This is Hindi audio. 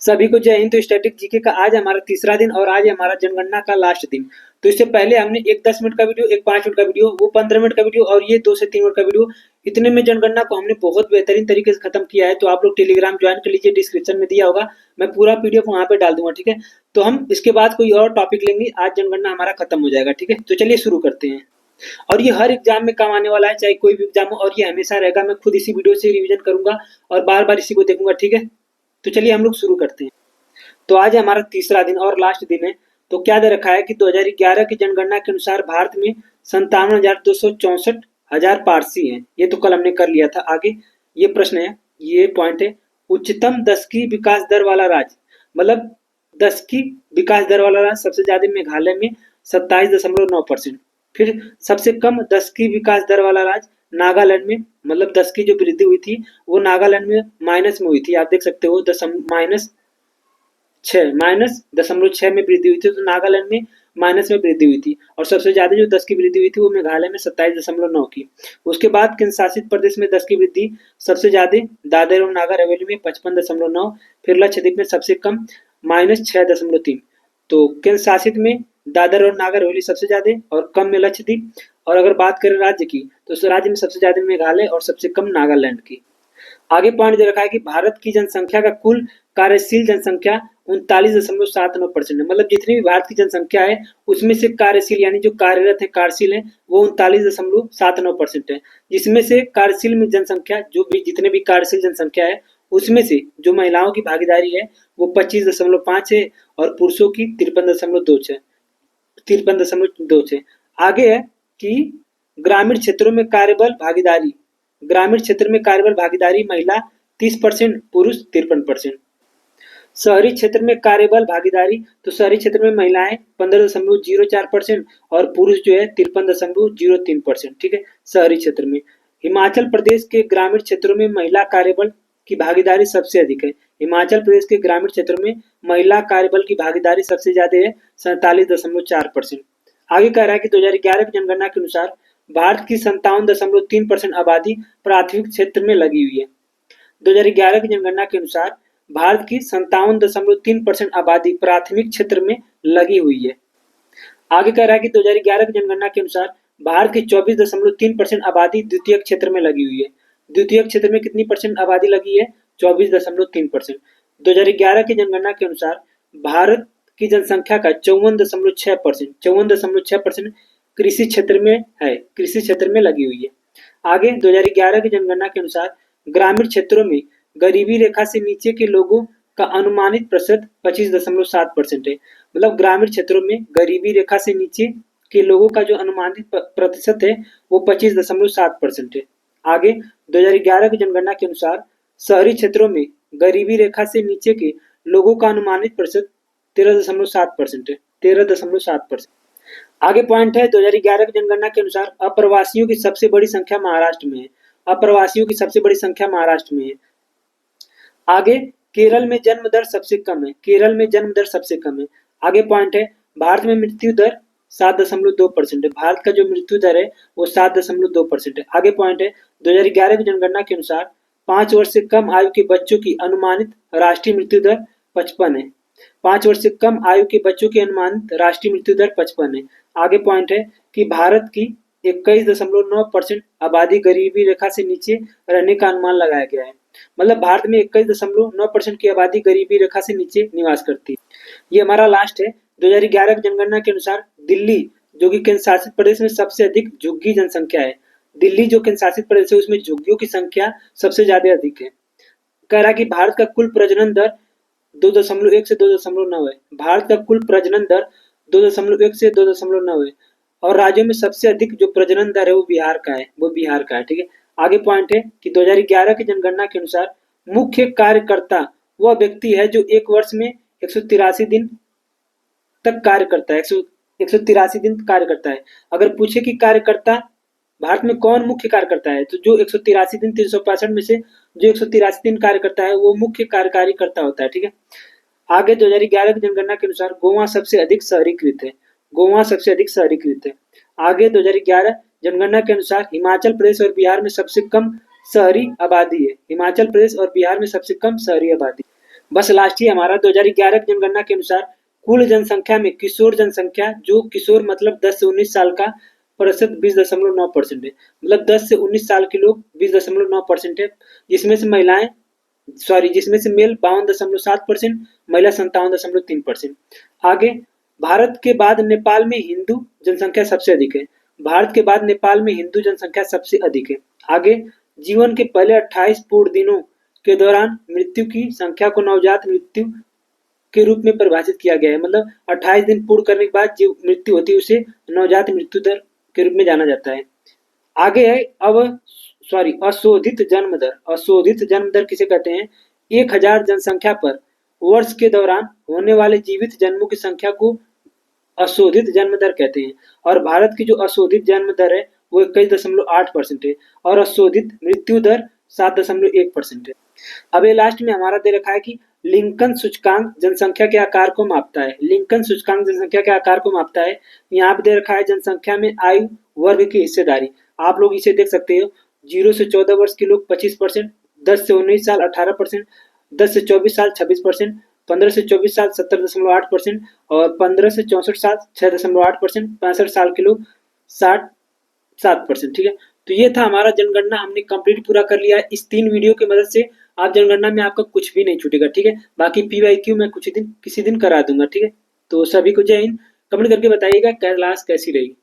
सभी को जय हिंद। तो स्टैटिक जीके का आज हमारा तीसरा दिन और आज है हमारा जनगणना का लास्ट दिन। तो इससे पहले हमने एक 10 मिनट का वीडियो, एक 5 मिनट का वीडियो, वो 15 मिनट का वीडियो और ये 2 से 3 मिनट का वीडियो, इतने में जनगणना को हमने बहुत बेहतरीन तरीके से खत्म किया है। तो आप लोग टेलीग्राम ज्वाइन कर लीजिए, डिस्क्रिप्शन में दिया होगा, मैं पूरा पीडीएफ वहां पे डाल दूंगा। ठीक है, तो हम इसके बाद कोई और टॉपिक लेंगे, आज जनगणना हमारा खत्म हो जाएगा। ठीक है, तो चलिए शुरू करते हैं। और ये हर एग्जाम में काम आने वाला है, चाहे कोई भी एग्जाम हो, और ये हमेशा रहेगा। मैं खुद इसी वीडियो से रिवीजन करूंगा और बार बार इसी को देखूंगा। ठीक है, तो चलिए हम लोग शुरू करते हैं। तो आज हमारा तीसरा दिन और लास्ट दिन है। तो क्या दे रखा है कि 2011 की जनगणना के अनुसार भारत में 57,264 पारसी हैं। ये तो कल हमने कर लिया था। आगे ये प्रश्न है, ये पॉइंट है, उच्चतम दशकीय विकास दर वाला राज्य, मतलब दशकीय विकास दर वाला राज्य सबसे ज्यादा मेघालय में 27.9%। फिर सबसे कम दशकीय विकास दर वाला राज्य नागालैंड में, मतलब 10 की जो वृद्धि हुई थी वो नागालैंड में माइनस में हुई थी। आप देख सकते हो -6 में वृद्धि हुई थी, तो नागालैंड में माइनस में वृद्धि हुई थी। और सबसे ज्यादा जो 10 की वृद्धि हुई थी वो मेघालय में 27.9 की। उसके बाद केंद्र शासित प्रदेश में 10 की वृद्धि सबसे ज्यादा दादर और नागर हवेली में 55.9, फिर लक्षद्वीप में सबसे कम -6.3। तो केंद्र शासित में दादर और नागर हवेली सबसे ज्यादा और कम में लक्षद्वीप। और अगर बात करें राज्य की, तो उस राज्य में सबसे ज्यादा मेघालय और सबसे कम नागालैंड की। आगे पॉइंट दे रखा है कि भारत की जनसंख्या का कुल कार्यशील जनसंख्या 39.79% है। मतलब जितनी भी भारत की जनसंख्या है उसमें से कार्यशील यानी जो कार्यरत है, कार्यशील है, वो 39.79% है। जिसमें से कार्यशील में जनसंख्या, जो भी जितने भी कार्यशील जनसंख्या है उसमें से जो महिलाओं की भागीदारी है वो 25.5 है और पुरुषों की 53.2 है। आगे है कि ग्रामीण क्षेत्रों में कार्यबल भागीदारी, ग्रामीण क्षेत्र में कार्यबल भागीदारी महिला 30%, पुरुष 53%। शहरी क्षेत्र में कार्यबल भागीदारी, तो शहरी क्षेत्र में महिलाएं 15.04% और पुरुष जो है 53.03%। ठीक है, शहरी क्षेत्र में। हिमाचल प्रदेश के ग्रामीण क्षेत्रों में महिला कार्यबल की भागीदारी सबसे अधिक है। हिमाचल प्रदेश के ग्रामीण क्षेत्र में महिला कार्यबल की भागीदारी सबसे ज्यादा है, 47.4%। आगे कह रहा है कि 2011 की जनगणना के अनुसार भारत की 57.3% आबादी प्राथमिक क्षेत्र में लगी हुई है। 2011 की जनगणना के अनुसार भारत की 57.3% आबादी प्राथमिक क्षेत्र में लगी हुई है। आगे कह रहा है कि 2011 की जनगणना के अनुसार भारत की 24.3% आबादी द्वितीय क्षेत्र में लगी हुई है। द्वितीय क्षेत्र में कितनी परसेंट आबादी लगी है? 24.3%। 2011 की जनगणना के अनुसार भारत की जनसंख्या का 54.6% कृषि क्षेत्र में है, कृषि क्षेत्र में लगी हुई है। आगे 2011 की जनगणना के अनुसार ग्रामीण क्षेत्रों में गरीबी रेखा से नीचे के लोगों का अनुमानित प्रतिशत 25.7% है। मतलब ग्रामीण क्षेत्रों में गरीबी रेखा से नीचे के लोगों का जो अनुमानित प्रतिशत है वो 25.7% है। आगे 2011 की जनगणना के अनुसार शहरी क्षेत्रों में गरीबी रेखा से नीचे के लोगों का अनुमानित प्रतिशत 13.7% है, 13.7%। आगे पॉइंट है 2011 की जनगणना के अनुसार अप्रवासियों की सबसे बड़ी संख्या महाराष्ट्र में है। अप्रवासियों की सबसे बड़ी संख्या महाराष्ट्र में है। आगे केरल में जन्म दर सबसे कम है, केरल में जन्म दर सबसे कम है। आगे पॉइंट है भारत में मृत्यु दर 7.2% है। भारत का जो मृत्यु दर है वो 7.2% है। आगे पॉइंट है 2011 की जनगणना के अनुसार 5 वर्ष से कम आयु के बच्चों की अनुमानित राष्ट्रीय मृत्यु दर 55 है। 5 वर्ष से कम आयु के बच्चों की अनुमानित राष्ट्रीय मृत्यु दर 55 है। आगे पॉइंट है कि भारत की 21.9% आबादी गरीबी रेखा से नीचे रहने का अनुमान लगाया गया है। मतलब भारत में 21.9% की आबादी गरीबी रेखा से नीचे निवास करती है। ये हमारा लास्ट है। 2011 की जनगणना के अनुसार दिल्ली, जो कि केंद्र शासित प्रदेश में सबसे अधिक झुग्गी जनसंख्या है, दिल्ली जो केंद्र शासित प्रदेश है उसमें झुग्गियों की संख्या सबसे ज्यादा अधिक है। कह रहा है कि भारत का कुल प्रजनन दर 2.1 से 2.9 है। भारत का कुल प्रजनन दर 2.1 से 2.9 है। और राज्यों में सबसे अधिक जो प्रजनन दर है वो बिहार का है, वो बिहार का है। ठीक है, आगे पॉइंट है कि 2011 की जनगणना के अनुसार मुख्य कार्यकर्ता वह व्यक्ति है जो एक वर्ष में 183 दिन तक कार्य करता है, 183 दिन कार्य करता है। अगर पूछे कि कार्यकर्ता भारत में कौन मुख्य कार्य करता है, तो जो 183 दिन 365 में से जो 183 दिन कार्य करता है वो मुख्य कार्यकारी कर्ता होता है। ठीक है, आगे 2011 की जनगणना के अनुसार गोवा सबसे अधिक शहरीकृत है, गोवा सबसे अधिक शहरीकृत है। आगे 2011 जनगणना के अनुसार हिमाचल प्रदेश और बिहार में सबसे कम शहरी आबादी है, हिमाचल प्रदेश और बिहार में सबसे कम शहरी आबादी। बस लास्ट ही हमारा 2011 की जनगणना के अनुसार कुल जनसंख्या में किशोर जनसंख्या, जो किशोर मतलब 10 से 19 साल का, प्रतिशत 20.9% है। मतलब 10 से 19 साल के लोग 20.9% है, जिसमें से महिलाएं जिसमें से मेल 52.7%, महिला 57.3%। आगे, भारत के बाद नेपाल में हिंदू जनसंख्या सबसे अधिक है। भारत के बाद नेपाल में हिंदू जनसंख्या सबसे अधिक है। आगे, जीवन के पहले 28 पूर्ण दिनों के दौरान मृत्यु की संख्या को नवजात मृत्यु के रूप में परिभाषित किया गया है। मतलब 28 दिन पूर्ण करने के बाद जो मृत्यु होती है उसे नवजात मृत्यु दर के रूप में जाना जाता है। आगे है अब अशोधित जन्म दर। अशोधित जन्म दर किसे कहते हैं? 1000 जनसंख्या पर वर्ष के दौरान होने वाले जीवित जन्मों की संख्या को अशोधित जन्म दर कहते हैं। और भारत की जो अशोधित जन्म दर है वो 21.8% है और अशोधित मृत्यु दर 7.1% है। अब ये लास्ट में हमारा दे रखा है कि लिंकन सूचकांक जनसंख्या के आकार को मापता है। लिंकन सूचकांक जनसंख्या के आकार को मापता है। यहाँ पे दे रखा है जनसंख्या में आयु वर्ग की हिस्सेदारी। आप लोग इसे देख सकते हो, 0 से 14 वर्ष के लोग 25%, 10 से 19 साल 18%, 10 से 24 साल 26%, 15 से 24 साल 17.8% और 15 से 64 साल 6.8%, 65 साल के लोग 7%। ठीक है, तो ये था हमारा जनगणना, हमने कंप्लीट पूरा कर लिया है। इस 3 वीडियो की मदद से आप जनगणना में आपका कुछ भी नहीं छूटेगा। ठीक है, बाकी PYQ मैं किसी दिन करा दूंगा। ठीक है, तो सभी को जय हिंद। कमेंट करके बताइएगा क्लास कैसी रही।